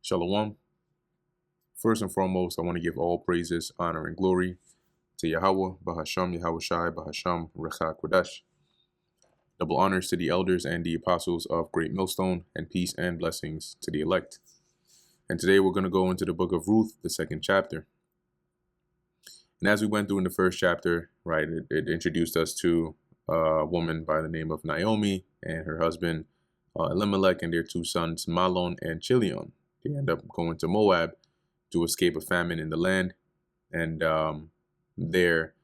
Shalom. First and foremost, I want to give all praises, honor, and glory to Yahweh, Bahasham, Yahweh Shai, Bahasham, Recha Kodesh. Double honors to the elders and the apostles of Great Millstone, and peace and blessings to the elect. And today we're going to go into the book of Ruth, the second chapter. And as we went through in the first chapter, right, it introduced us to a woman by the name of Naomi and her husband Elimelech and their two sons Mahlon and Chilion. They end up going to Moab to escape a famine in the land, and there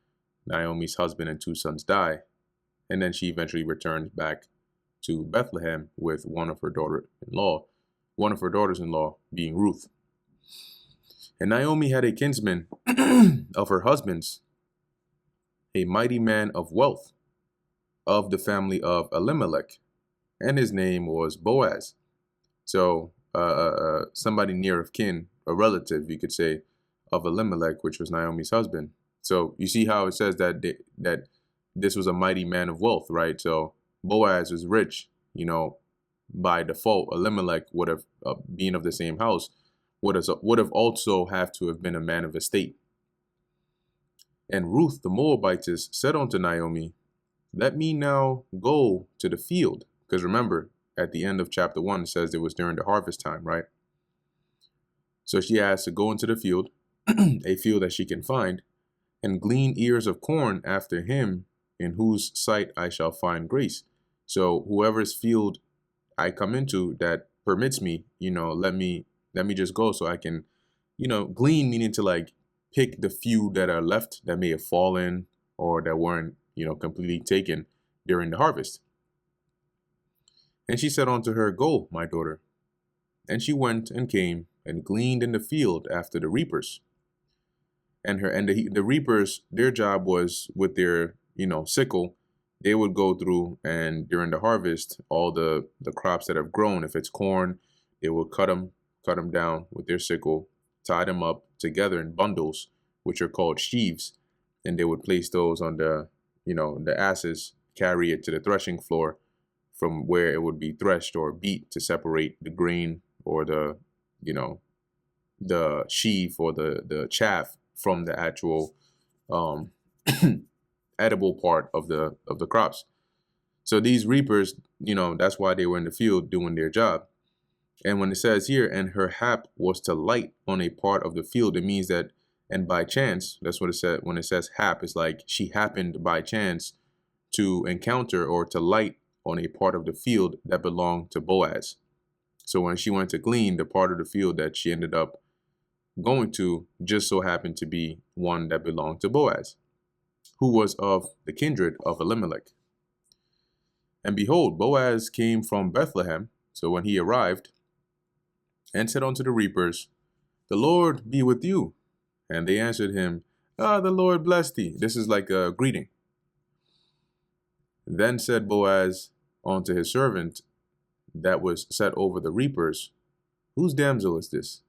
Naomi's husband and two sons die, and then she eventually returns back to Bethlehem with one of her daughters-in-law being Ruth. And Naomi had a kinsman of her husband's, a mighty man of wealth, of the family of Elimelech, and his name was Boaz. So somebody near of kin, a relative, you could say, of Elimelech, which was Naomi's husband. So you see how it says that that this was a mighty man of wealth, right? So Boaz was rich, by default. Elimelech would have, being of the same house, would have also have to have been a man of estate. And Ruth the Moabitess said unto Naomi, let me now go to the field. Because remember, at the end of chapter 1, it says it was during the harvest time, right? So she has to go into the field, a field that she can find, and glean ears of corn after him in whose sight I shall find grace. So whoever's field I come into that permits me, let me just go so I can, glean, meaning to like pick the few that are left that may have fallen or that weren't, completely taken during the harvest. And she said unto her, go, my daughter. And she went and came and gleaned in the field after the reapers. And the reapers, their job was with their, sickle. They would go through, and during the harvest, all the crops that have grown, if it's corn, they will cut them down with their sickle, tie them up together in bundles, which are called sheaves. And they would place those on the asses, carry it to the threshing floor, from where it would be threshed or beat to separate the grain or the sheaf or the chaff from the actual edible part of the crops. So these reapers, that's why they were in the field doing their job. And when it says here, and her hap was to light on a part of the field, it means that, and by chance, that's what it said. When it says hap, it's like she happened by chance to encounter or to light on a part of the field that belonged to Boaz. So when she went to glean, the part of the field that she ended up going to just so happened to be one that belonged to Boaz, who was of the kindred of Elimelech. And behold, Boaz came from Bethlehem. So when he arrived, and said unto the reapers, the Lord be with you. And they answered him, the Lord bless thee. This is like a greeting. Then said Boaz unto his servant that was set over the reapers, whose damsel is this?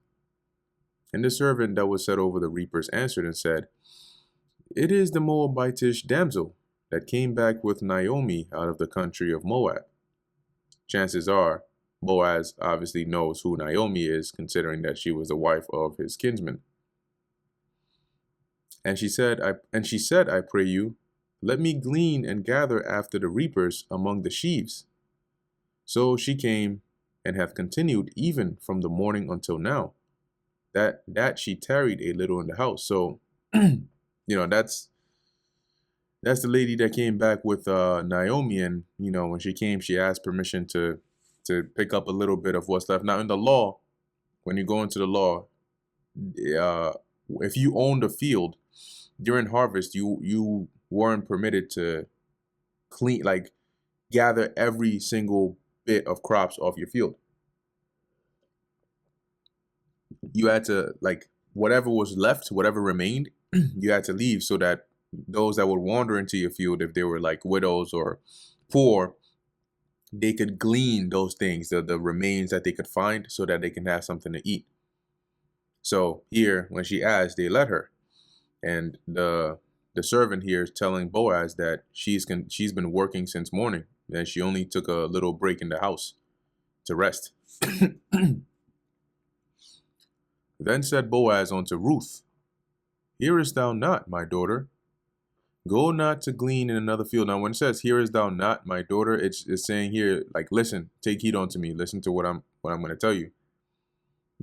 And the servant that was set over the reapers answered and said, it is the Moabitish damsel that came back with Naomi out of the country of Moab. Chances are Boaz obviously knows who Naomi is, considering that she was the wife of his kinsman. And she said, I pray you, let me glean and gather after the reapers among the sheaves. So she came and hath continued even from the morning until now, that she tarried a little in the house. So, that's the lady that came back with Naomi. And, when she came, she asked permission to pick up a little bit of what's left. Now, in the law, when you go into the law, if you owned a field during harvest, you weren't permitted to gather every single bit of crops off your field. You had to, whatever was left, whatever remained, you had to leave so that those that would wander into your field, if they were like widows or poor, they could glean those things, the remains that they could find, so that they can have something to eat. So here, when she asked, they let her. And the servant here is telling Boaz that she's been working since morning, and she only took a little break in the house to rest. Then said Boaz unto Ruth, Hearest thou not, my daughter? Go not to glean in another field. Now, when it says, Hearest thou not, my daughter, it's saying here, like, listen, take heed unto me. Listen to what I'm going to tell you.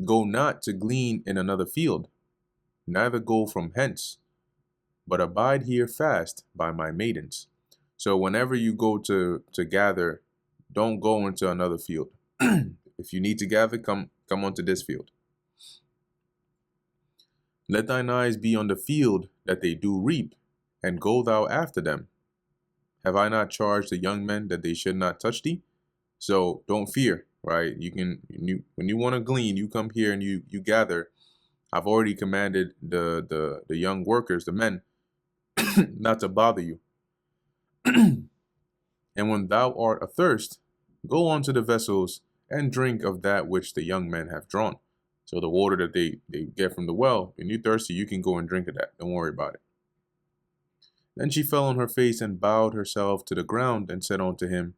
Go not to glean in another field, neither go from hence, but abide here fast by my maidens. So whenever you go to gather, don't go into another field. If you need to gather, come onto this field. Let thine eyes be on the field that they do reap, and go thou after them. Have I not charged the young men that they should not touch thee? So don't fear, right? When you want to glean, you come here and you gather. I've already commanded the young workers, the men, not to bother you. And when thou art athirst, go on to the vessels and drink of that which the young men have drawn. So the water that they get from the well, when you're thirsty, you can go and drink of that. Don't worry about it. Then she fell on her face and bowed herself to the ground and said unto him,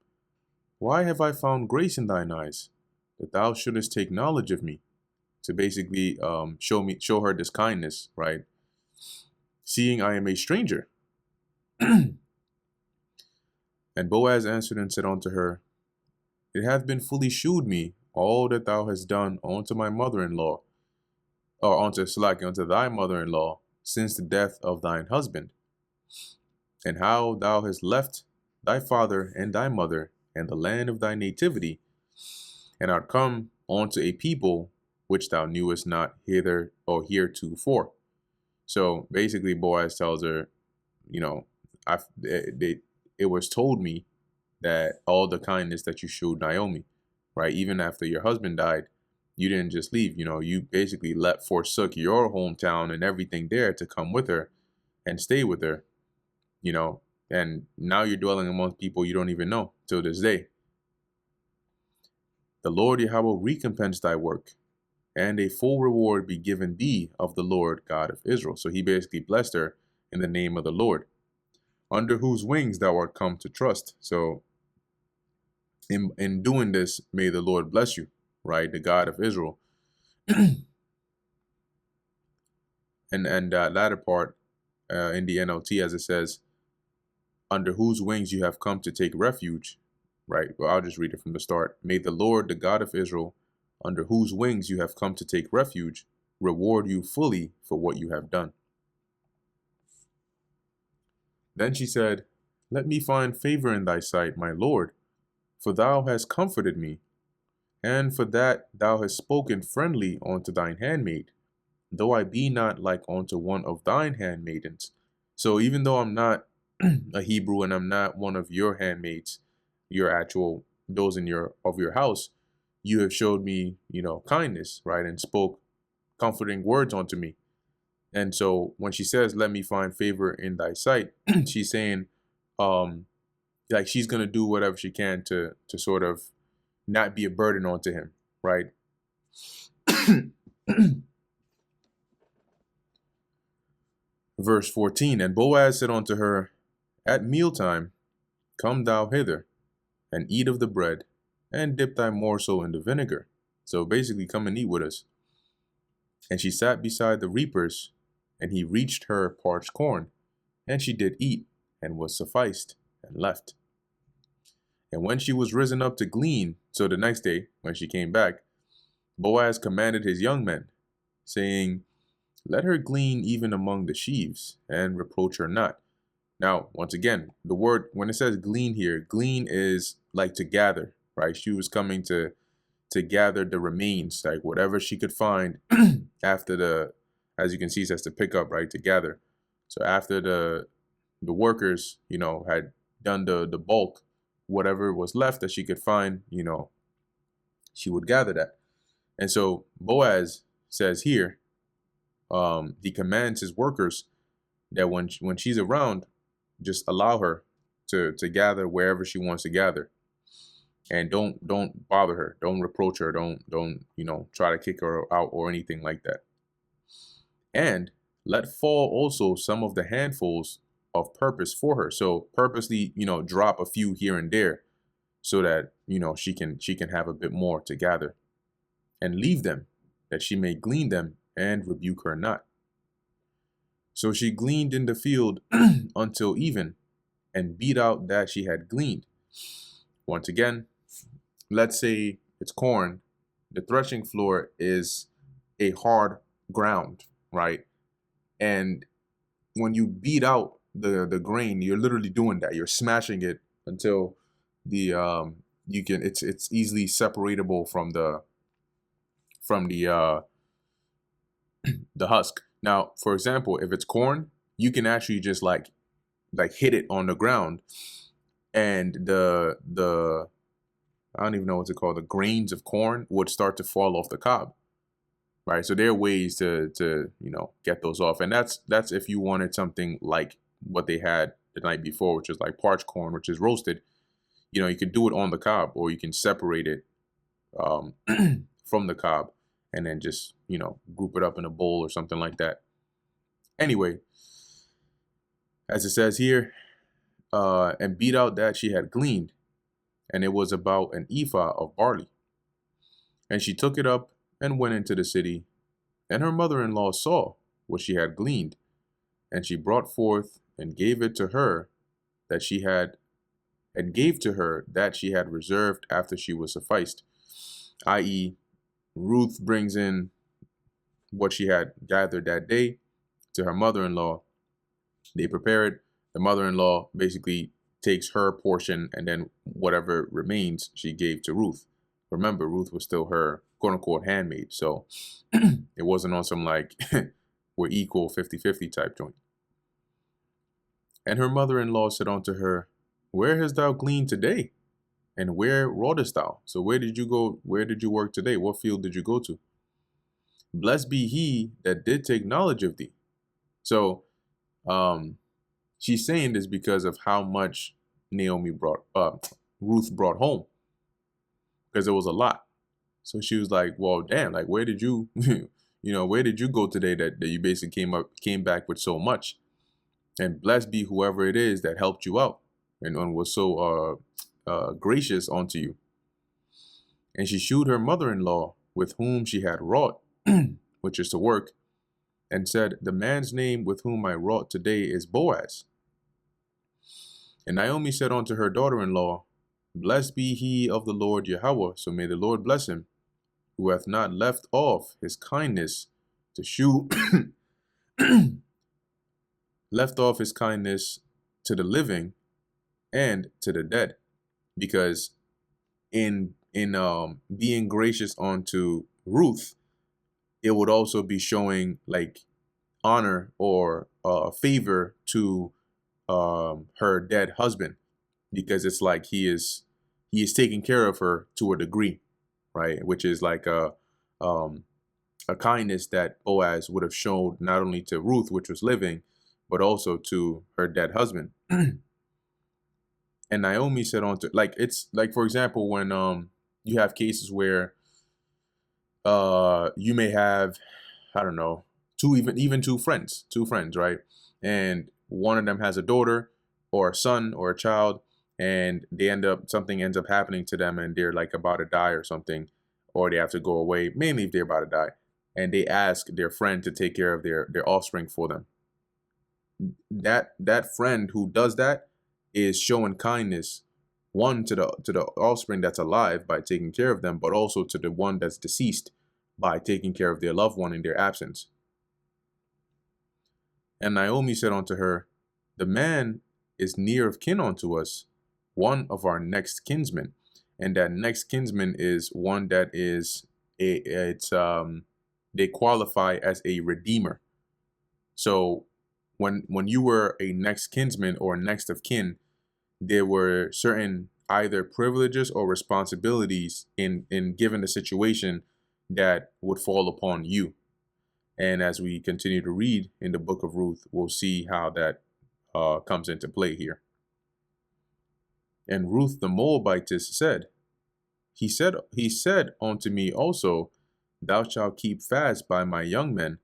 Why have I found grace in thine eyes, that thou shouldest take knowledge of me? To basically show her this kindness, right? Seeing I am a stranger. And Boaz answered and said unto her, It hath been fully shewed me all that thou hast done unto my mother-in-law, or unto thy mother-in-law, since the death of thine husband, and how thou hast left thy father and thy mother and the land of thy nativity, and art come unto a people which thou knewest not hither or heretofore. So basically, Boaz tells her, it was told me that all the kindness that you showed Naomi, right? Even after your husband died, you didn't just leave. You basically forsook your hometown and everything there to come with her and stay with her, and now you're dwelling amongst people you don't even know till this day. The Lord Yahweh recompense thy work, and a full reward be given thee of the Lord God of Israel. So he basically blessed her in the name of the Lord, under whose wings thou art come to trust. So in doing this, may the Lord bless you, right? The God of Israel. and that latter part in the NLT, as it says, under whose wings you have come to take refuge, right? Well, I'll just read it from the start. May the Lord, the God of Israel, under whose wings you have come to take refuge, reward you fully for what you have done. Then she said, Let me find favor in thy sight, my Lord, for thou hast comforted me, and for that thou hast spoken friendly unto thine handmaid, though I be not like unto one of thine handmaidens. So even though I'm not a Hebrew and I'm not one of your handmaids, those in your house, you have showed me, kindness, right? And spoke comforting words unto me. And so when she says, let me find favor in thy sight, she's saying, like she's going to do whatever she can to sort of not be a burden onto him, right? Verse 14, and Boaz said unto her, At mealtime, come thou hither, and eat of the bread, and dip thy morsel in the vinegar. So basically, come and eat with us. And she sat beside the reapers, and he reached her parched corn, and she did eat, and was sufficed, and left. And when she was risen up to glean, so the next day, when she came back, Boaz commanded his young men, saying, Let her glean even among the sheaves, and reproach her not. Now, once again, the word, when it says glean here, glean is like to gather, right? She was coming to gather the remains, like whatever she could find after as you can see, it says to pick up, right? To gather. So after the workers, had done the bulk, whatever was left that she could find, she would gather that. And so Boaz says here, he commands his workers that when she's around, just allow her to gather wherever she wants to gather, and don't bother her, don't reproach her, don't try to kick her out or anything like that. And let fall also some of the handfuls of purpose for her. So purposely, drop a few here and there, so that she can have a bit more to gather, and leave them that she may glean them and rebuke her not. So she gleaned in the field until even, and beat out that she had gleaned. Once again, let's say it's corn. The threshing floor is a hard ground, right? And when you beat out the grain, you're literally doing that. You're smashing it until it's easily separatable from the husk. Now, for example, if it's corn, you can actually just like hit it on the ground, and the I don't even know what's it called, the grains of corn would start to fall off the cob, right? So there are ways to get those off, and that's if you wanted something like what they had the night before, which is like parched corn, which is roasted. You could do it on the cob, or you can separate it from the cob, and then just group it up in a bowl or something like that. Anyway, as it says here, and beat out that she had gleaned, and it was about an ephah of barley. And she took it up and went into the city, and her mother-in-law saw what she had gleaned, and she brought forth and gave it to her that she had, and gave to her that she had reserved after she was sufficed, i.e., Ruth brings in what she had gathered that day to her mother-in-law. They prepare it. The mother-in-law basically takes her portion, and then whatever remains she gave to Ruth. Remember, Ruth was still her quote-unquote handmaid, so it wasn't on some like we're equal 50-50 type joint. And her mother-in-law said unto her, Where hast thou gleaned today? And where wroughtest thou? So where did you go? Where did you work today? What field did you go to? Blessed be he that did take knowledge of thee. So she's saying this because of how much Ruth brought home, because it was a lot. So she was like, well, damn, like, where did you, where did you go today that you basically came back with so much? And blessed be whoever it is that helped you out and was so gracious unto you. And she shewed her mother-in-law with whom she had wrought, which is to work, and said, The man's name with whom I wrought today is Boaz. And Naomi said unto her daughter-in-law, Blessed be he of the Lord Yahweh, so may the Lord bless him, who hath not left off his kindness to shew, left off his kindness to the living and to the dead. Because in being gracious unto Ruth, it would also be showing like honor or favor to her dead husband, because it's like he is taking care of her to a degree, right? Which is like a kindness that Boaz would have shown not only to Ruth, which was living, but also to her dead husband. And Naomi said unto, like, it's like, for example, when you have cases where you may have, I don't know, even two friends, right? And one of them has a daughter or a son or a child, and something ends up happening to them, and they're like about to die or something, or they have to go away, mainly if they're about to die, and they ask their friend to take care of their offspring for them. That friend who does that is showing kindness, one, to the offspring that's alive by taking care of them, but also to the one that's deceased by taking care of their loved one in their absence. And Naomi said unto her, The man is near of kin unto us, one of our next kinsmen. And that next kinsman is one that is they qualify as a redeemer. So when you were a next kinsman or next of kin, there were certain either privileges or responsibilities in given the situation that would fall upon you. And as we continue to read in the book of Ruth, we'll see how that comes into play here. And Ruth the Moabitess said, He said unto me also, Thou shalt keep fast by my young men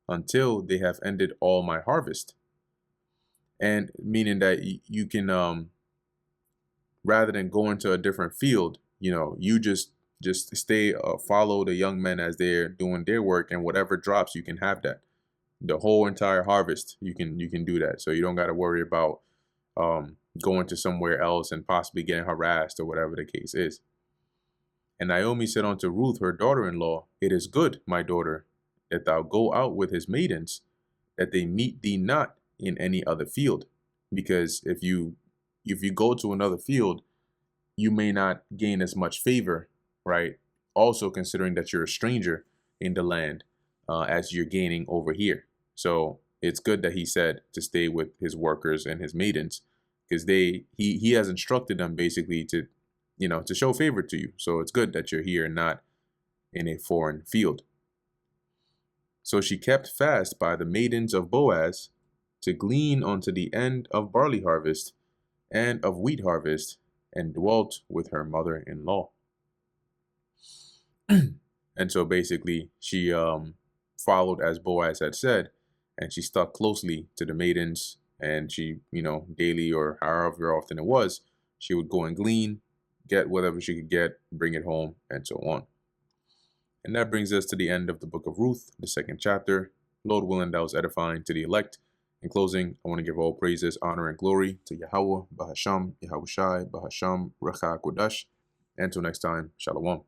until they have ended all my harvest. And meaning that you can, rather than go into a different field, you just Just stay, follow the young men as they're doing their work, and whatever drops, you can have that. The whole entire harvest, you can do that. So you don't got to worry about going to somewhere else and possibly getting harassed or whatever the case is. And Naomi said unto Ruth, her daughter-in-law, It is good, my daughter, that thou go out with his maidens, that they meet thee not in any other field. Because if you go to another field, you may not gain as much favor, right? Also considering that you're a stranger in the land, as you're gaining over here. So it's good that he said to stay with his workers and his maidens, because he has instructed them basically to, to show favor to you. So it's good that you're here and not in a foreign field. So she kept fast by the maidens of Boaz to glean unto the end of barley harvest and of wheat harvest, and dwelt with her mother-in-law. And so basically she followed as Boaz had said, and she stuck closely to the maidens, and she, daily or however often it was, she would go and glean, get whatever she could get, bring it home, and so on. And that brings us to the end of the book of Ruth, the 2nd chapter. Lord willing, that was edifying to the elect. In closing, I want to give all praises, honor, and glory to Yahweh, Bahasham, Yahushai, Bahasham, Recha Kodash. Until next time, Shalom.